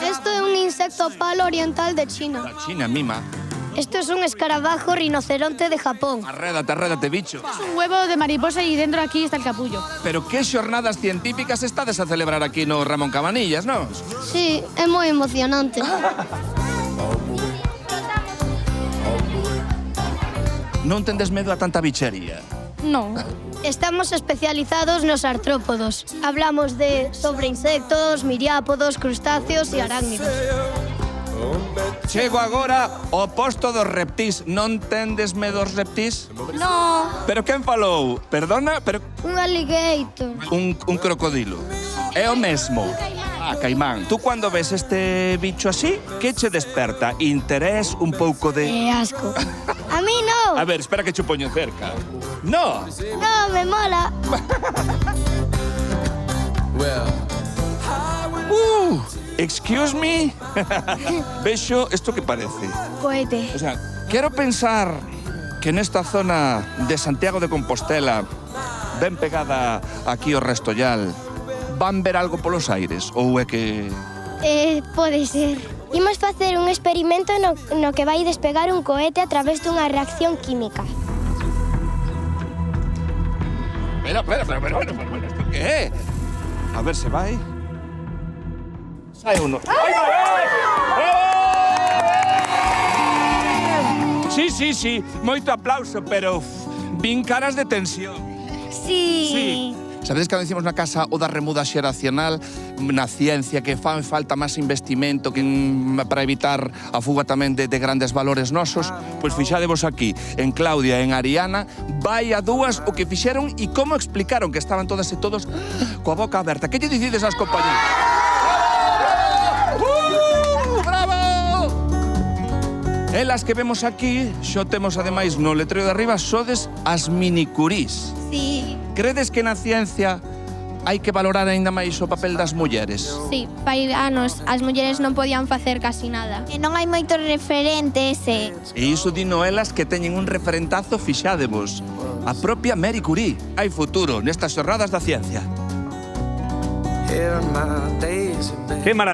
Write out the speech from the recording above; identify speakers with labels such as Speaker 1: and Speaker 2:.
Speaker 1: Esto es un insecto palo oriental de China.
Speaker 2: Da China, mima.
Speaker 1: Esto es un escarabajo rinoceronte de Japón.
Speaker 2: Arrédate, bicho.
Speaker 3: Es un huevo de mariposa y dentro aquí está el capullo.
Speaker 2: Pero que xornadas científicas estades a celebrar aquí no Ramón Cabanillas, non?
Speaker 1: Sí, es muy emocionante.
Speaker 2: Non tendes medo a tanta bichería?
Speaker 3: No.
Speaker 1: Estamos especializados nos artrópodos. Hablamos sobre insectos, miriápodos, crustáceos y arácnidos.
Speaker 2: Chego agora ao posto dos reptís. Non tendes medo aos reptís?
Speaker 1: No,
Speaker 2: Pero quen falou? Perdona, pero
Speaker 1: un alligator.
Speaker 2: un crocodilo. É o mesmo. Ah, caimán. Tú cando ves este bicho así, que che desperta? Interés, un pouco de...
Speaker 1: Asco. A mí no.
Speaker 2: A ver, espera que che poño cerca. No.
Speaker 1: No, me mola.
Speaker 2: Excuse me. Vexo, ¿esto qué parece?
Speaker 1: Cohete.
Speaker 2: O sea, quiero pensar que nesta zona de Santiago de Compostela, ben pegada aquí ao Restollal, van ver algo polos aires? Ou é que...
Speaker 1: Pode ser. Imos facer un experimento no que vai despegar un cohete a través dunha reacción química.
Speaker 2: Pero, ¿esto qué é? A ver se vai. Sai uno. Sí, moito aplauso, pero vin caras de tensión.
Speaker 1: Sí.
Speaker 2: Sabedes que decimos na casa o da remuda xeracional na ciencia que fan falta máis investimento que para evitar a fuga tamén de grandes valores nosos? Pois fixadevos aquí, en Claudia, en Ariana, vai a dúas o que fixeron e como explicaron que estaban todas e todos coa boca aberta. Que lle dicides ás compañeras? Elas que vemos aquí, xo temos ademais no letrero de arriba, sodes as minicurís.
Speaker 1: Sí.
Speaker 2: Credes que na ciencia hai que valorar aínda máis o papel das mulleres?
Speaker 4: Sí, fai anos as mulleres non podían facer casi nada.
Speaker 1: Non hai moitos referentes
Speaker 2: E iso dino elas que teñen un referentazo, fixádevos. A propia Marie Curie. Hai futuro nestas xornadas da ciencia.
Speaker 5: Qué maravilla.